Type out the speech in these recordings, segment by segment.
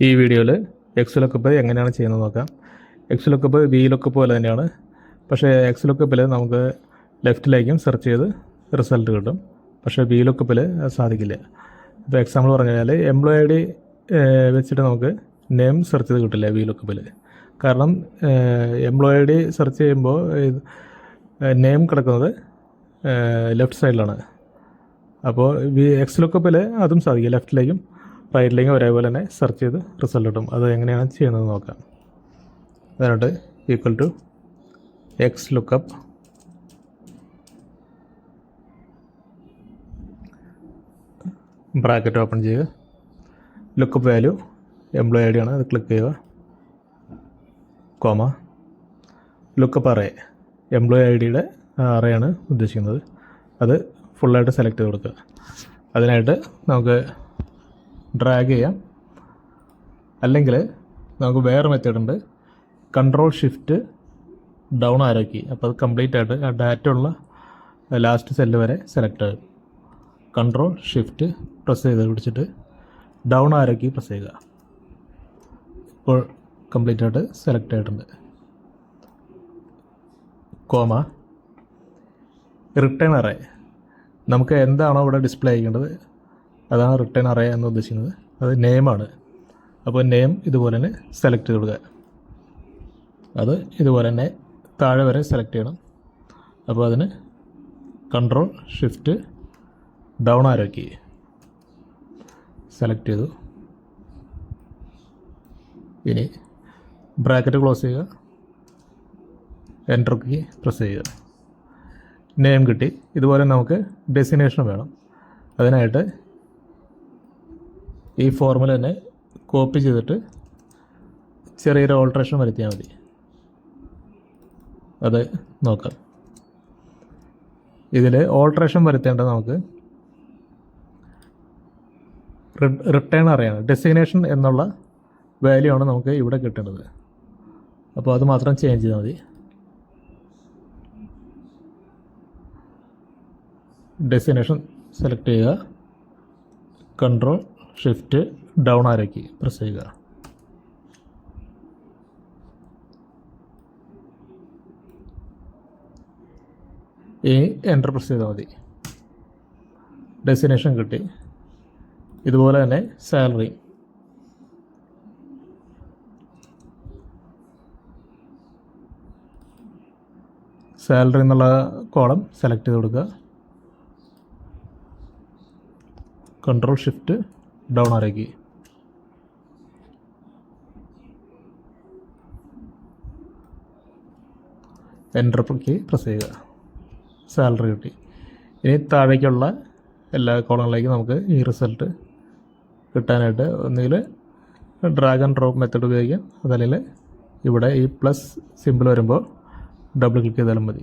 ഈ വീഡിയോയിൽ X lookup എങ്ങനെയാണ് ചെയ്യുന്നത് നോക്കാം. എക്സ് ലുക്കപ്പ് വി ലുക്കപ്പ് പോലെ തന്നെയാണ്. പക്ഷേ എക്സ് ലുക്കപ്പിൽ നമുക്ക് ലെഫ്റ്റിലേക്കും സെർച്ച് ചെയ്ത് റിസൾട്ട് കിട്ടും. പക്ഷേ വി ലുക്കപ്പിൽ സാധിക്കില്ല. ഇപ്പോൾ എക്സാമ്പിൾ പറഞ്ഞു കഴിഞ്ഞാൽ എംപ്ലോയി ഐ ഡി വെച്ചിട്ട് നമുക്ക് നെയിം സെർച്ച് ചെയ്ത് കിട്ടില്ല വി ലുക്കപ്പിൽ. കാരണം എംപ്ലോയി ഐ ഡി സെർച്ച് ചെയ്യുമ്പോൾ നെയിം കിടക്കുന്നത് ലെഫ്റ്റ് സൈഡിലാണ്. അപ്പോൾ എക്സ് ലുക്കപ്പിൽ അതും സാധിക്കും. ലെഫ്റ്റിലേക്കും റൈറ്റിലേക്കും ഒരേപോലെ തന്നെ സെർച്ച് ചെയ്ത് റിസൾട്ട് കിട്ടും. അത് എങ്ങനെയാണ് ചെയ്യുന്നത് നോക്കാം. അതിനായിട്ട് equal to X lookup bracket open ചെയ്യുക. Lookup value employee I D ആണ്, അത് ക്ലിക്ക് ചെയ്യുക. Comma lookup array employee I ഡിയുടെ അറേയാണ് ഉദ്ദേശിക്കുന്നത്. അത് ഫുള്ളായിട്ട് സെലക്ട് ചെയ്ത് കൊടുക്കുക. അതിനായിട്ട് നമുക്ക് ഡ്രാഗ് ചെയ്യാം. അല്ലെങ്കിൽ നമുക്ക് വേറെ മെത്തേഡ് ഉണ്ട്, control shift down arrow key. അപ്പോൾ അത് കംപ്ലീറ്റ് ആയിട്ട് ആ ഡാറ്റ ഉള്ള ലാസ്റ്റ് സെല്ല് വരെ സെലക്ട് ആകും. കൺട്രോൾ ഷിഫ്റ്റ് പ്രസ് ചെയ്ത് പിടിച്ചിട്ട് ഡൗൺ ആരോ കീ പ്രസ് ചെയ്യുക. ഇപ്പോൾ കംപ്ലീറ്റ് ആയിട്ട് സെലക്ട് ആയിട്ടുണ്ട്. കോമ റിട്ടേൺ അറേ, നമുക്ക് എന്താണോ ഇവിടെ ഡിസ്പ്ലേ ചെയ്യേണ്ടത് അതാണ് റിട്ടേൺ അറേ എന്ന് ഉദ്ദേശിക്കുന്നത്. അത് നെയിമാണ്. അപ്പോൾ നെയിം ഇതുപോലെ തന്നെ സെലക്ട് ചെയ്ത് കൊടുക്കുക. അത് ഇതുപോലെ തന്നെ താഴെ വരെ സെലക്ട് ചെയ്യണം. അപ്പോൾ അതിന് control shift down arrow key select ചെയ്തു. ഇനി ബ്രാക്കറ്റ് ക്ലോസ് ചെയ്യുക, എൻ്റർ കീ പ്രസ് ചെയ്യുക. നെയിം കിട്ടി. ഇതുപോലെ നമുക്ക് ഡെസ്റ്റിനേഷൻ വേണം. അതിനായിട്ട് ഈ ഫോർമുല തന്നെ കോപ്പി ചെയ്തിട്ട് ചെറിയൊരു ഓൾട്രേഷൻ വരുത്തിയാൽ മതി. അത് നോക്കാം. ഇതിൽ ഓൾട്രേഷൻ വരുത്തേണ്ടത് നമുക്ക് റിട്ടേൺ അറിയാണ്. ഡെസ്റ്റിനേഷൻ എന്നുള്ള വാല്യൂ ആണ് നമുക്ക് ഇവിടെ കിട്ടേണ്ടത്. അപ്പോൾ അത് മാത്രം ചേഞ്ച് ചെയ്താൽ മതി. ഡെസ്റ്റിനേഷൻ സെലക്ട് ചെയ്യുക, control shift down arrow key press ചെയ്യുക. ഇനി എൻ്റർ പ്രസ് ചെയ്താൽ മതി. ഡെസ്റ്റിനേഷൻ കിട്ടി. ഇതുപോലെ തന്നെ സാലറി എന്നുള്ള കോളം സെലക്ട് ചെയ്ത് കൊടുക്കുക. Control shift down arrow key. Enter key press ചെയ്യുക. സാലറി കിട്ടി. ഇനി താഴേക്കുള്ള എല്ലാ കോളങ്ങളിലേക്കും നമുക്ക് ഈ റിസൾട്ട് കിട്ടാനായിട്ട് ഒന്നുകിൽ ഡ്രാഗ് ആൻഡ് ഡ്രോപ്പ് മെത്തേഡ് ഉപയോഗിക്കാം. അതല്ലെങ്കിൽ ഇവിടെ ഈ പ്ലസ് സിമ്പിൾ വരുമ്പോൾ ഡബിൾ ക്ലിക്ക് ചെയ്താലും മതി.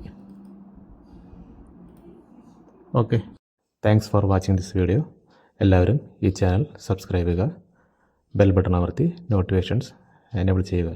Okay, thanks for watching this video. എല്ലാവരും ഈ ചാനൽ സബ്സ്ക്രൈബ് ചെയ്യുക, ബെൽ ബട്ടൺ അമർത്തി നോട്ടിഫിക്കേഷൻസ് എനേബിൾ ചെയ്യുക.